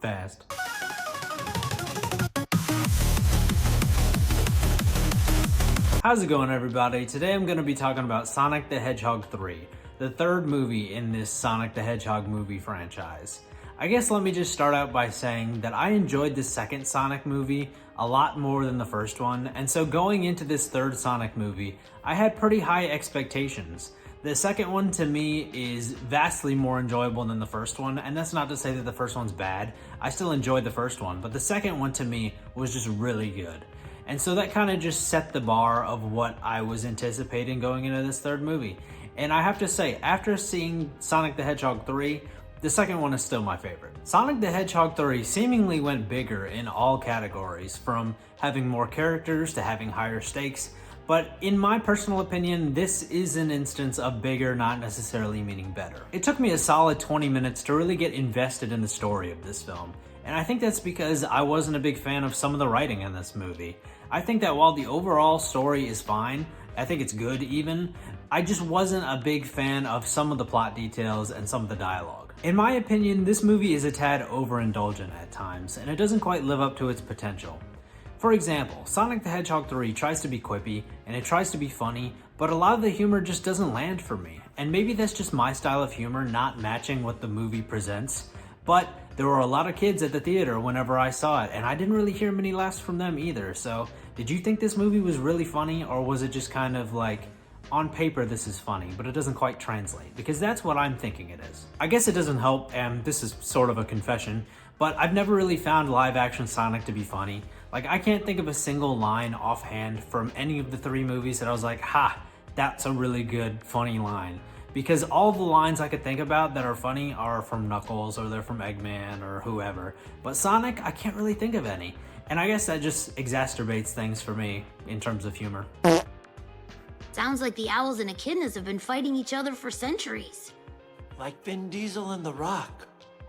fast. How's it going, everybody? Today I'm going to be talking about Sonic the Hedgehog 3, the third movie in this Sonic the Hedgehog movie franchise. I guess let me just start out by saying that I enjoyed the second Sonic movie a lot more than the first one, and so going into this third Sonic movie, I had pretty high expectations. The second one to me is vastly more enjoyable than the first one, and that's not to say that the first one's bad. I still enjoyed the first one, but the second one to me was just really good. And so that kind of just set the bar of what I was anticipating going into this third movie. And I have to say, after seeing Sonic the Hedgehog 3, the second one is still my favorite. Sonic the Hedgehog 3 seemingly went bigger in all categories, from having more characters to having higher stakes. But in my personal opinion, this is an instance of bigger not necessarily meaning better. It took me a solid 20 minutes to really get invested in the story of this film. And I think that's because I wasn't a big fan of some of the writing in this movie. I think that while the overall story is fine, I think it's good even, I just wasn't a big fan of some of the plot details and some of the dialogue. In my opinion, this movie is a tad overindulgent at times, and it doesn't quite live up to its potential. For example, Sonic the Hedgehog 3 tries to be quippy, and it tries to be funny, but a lot of the humor just doesn't land for me. And maybe that's just my style of humor not matching what the movie presents, but there were a lot of kids at the theater whenever I saw it, and I didn't really hear many laughs from them either. So, did you think this movie was really funny, or was it just kind of like, on paper this is funny, but it doesn't quite translate? Because that's what I'm thinking it is. I guess it doesn't help, and this is sort of a confession, but I've never really found live-action Sonic to be funny. Like, I can't think of a single line offhand from any of the three movies that I was like, ha, that's a really good, funny line. Because all the lines I could think about that are funny are from Knuckles, or they're from Eggman, or whoever. But Sonic, I can't really think of any. And I guess that just exacerbates things for me in terms of humor. Sounds like the owls and echidnas have been fighting each other for centuries. Like Vin Diesel and The Rock.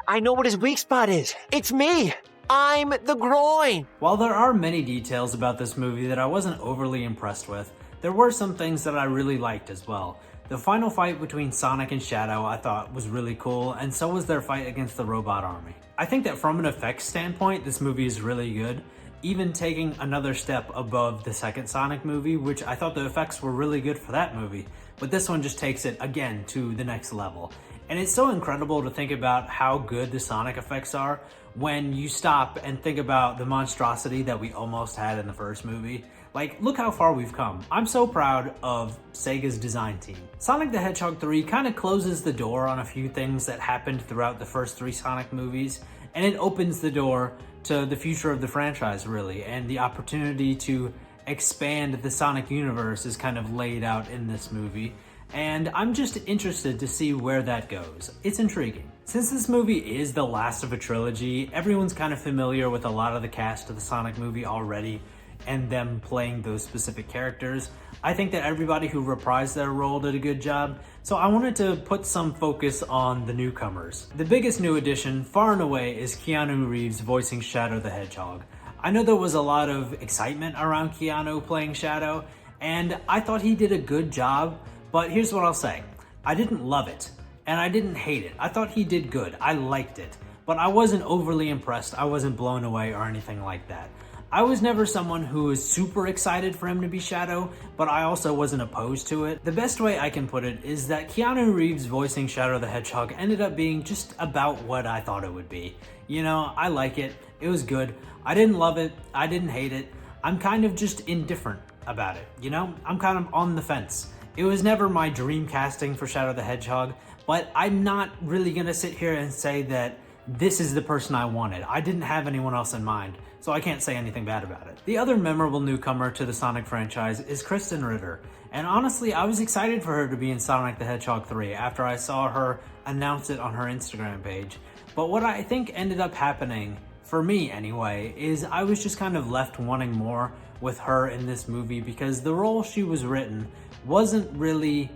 I know what his weak spot is. It's me. I'm the groin. While there are many details about this movie that I wasn't overly impressed with, there were some things that I really liked as well. The final fight between Sonic and Shadow I thought was really cool, and so was their fight against the robot army. I think that from an effects standpoint, this movie is really good, even taking another step above the second Sonic movie, which I thought the effects were really good for that movie, but this one just takes it again to the next level. And it's so incredible to think about how good the Sonic effects are when you stop and think about the monstrosity that we almost had in the first movie. Like, look how far we've come. I'm so proud of Sega's design team. Sonic the Hedgehog 3 kind of closes the door on a few things that happened throughout the first three Sonic movies, and it opens the door to the future of the franchise, really, and the opportunity to expand the Sonic universe is kind of laid out in this movie. And I'm just interested to see where that goes. It's intriguing. Since this movie is the last of a trilogy, everyone's kind of familiar with a lot of the cast of the Sonic movie already, and them playing those specific characters. I think that everybody who reprised their role did a good job, so I wanted to put some focus on the newcomers. The biggest new addition, far and away, is Keanu Reeves voicing Shadow the Hedgehog. I know there was a lot of excitement around Keanu playing Shadow, and I thought he did a good job, but here's what I'll say. I didn't love it, and I didn't hate it. I thought he did good. I liked it, but I wasn't overly impressed. I wasn't blown away or anything like that. I was never someone who was super excited for him to be Shadow, but I also wasn't opposed to it. The best way I can put it is that Keanu Reeves voicing Shadow the Hedgehog ended up being just about what I thought it would be. You know, I like it. It was good. I didn't love it. I didn't hate it. I'm kind of just indifferent about it, you know? I'm kind of on the fence. It was never my dream casting for Shadow the Hedgehog, but I'm not really gonna sit here and say that this is the person I wanted. I didn't have anyone else in mind, so I can't say anything bad about it. The other memorable newcomer to the Sonic franchise is Kristen Ritter, and honestly, I was excited for her to be in Sonic the Hedgehog 3 after I saw her announce it on her Instagram page. But what I think ended up happening, for me anyway, is I was just kind of left wanting more with her in this movie because the role she was written wasn't really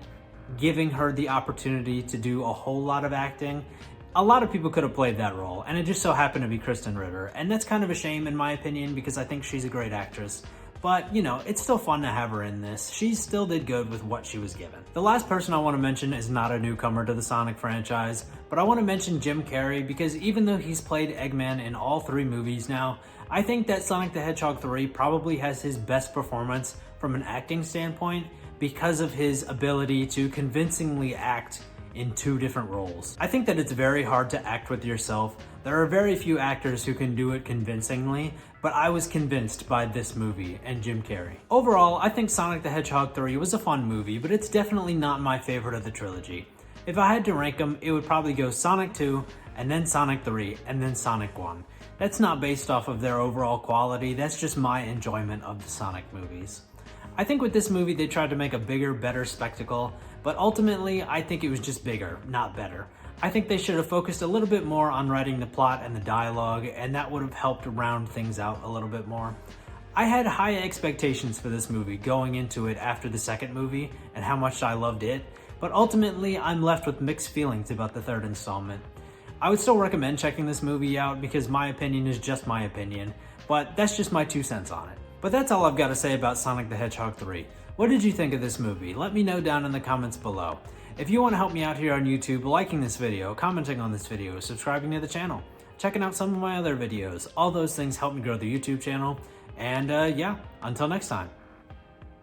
giving her the opportunity to do a whole lot of acting. A lot of people could have played that role, and it just so happened to be Kristen Ritter, and that's kind of a shame in my opinion because I think she's a great actress. But, you know, it's still fun to have her in this. She still did good with what she was given. The last person I want to mention is not a newcomer to the Sonic franchise, but I want to mention Jim Carrey because even though he's played Eggman in all 3 movies now, I think that Sonic the Hedgehog 3 probably has his best performance from an acting standpoint because of his ability to convincingly act in 2 different roles. I think that it's very hard to act with yourself. There are very few actors who can do it convincingly, but I was convinced by this movie and Jim Carrey. Overall, I think Sonic the Hedgehog 3 was a fun movie, but it's definitely not my favorite of the trilogy. If I had to rank them, it would probably go Sonic 2, and then Sonic 3, and then Sonic 1. That's not based off of their overall quality, that's just my enjoyment of the Sonic movies. I think with this movie they tried to make a bigger, better spectacle, but ultimately I think it was just bigger, not better. I think they should have focused a little bit more on writing the plot and the dialogue, and that would have helped round things out a little bit more. I had high expectations for this movie going into it after the second movie and how much I loved it, but ultimately I'm left with mixed feelings about the 3rd installment. I would still recommend checking this movie out because my opinion is just my opinion, but that's just my 2 cents on it. But that's all I've got to say about Sonic the Hedgehog 3. What did you think of this movie? Let me know down in the comments below. If you want to help me out here on YouTube, liking this video, commenting on this video, subscribing to the channel, checking out some of my other videos, all those things help me grow the YouTube channel. And yeah, until next time,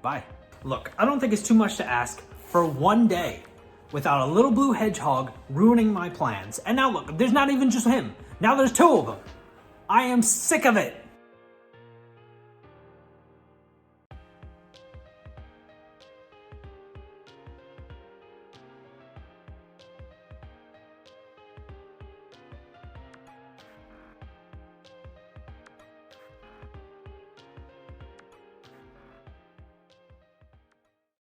bye. Look, I don't think it's too much to ask for one day without a little blue hedgehog ruining my plans. And now look, there's not even just him. Now there's 2 of them. I am sick of it.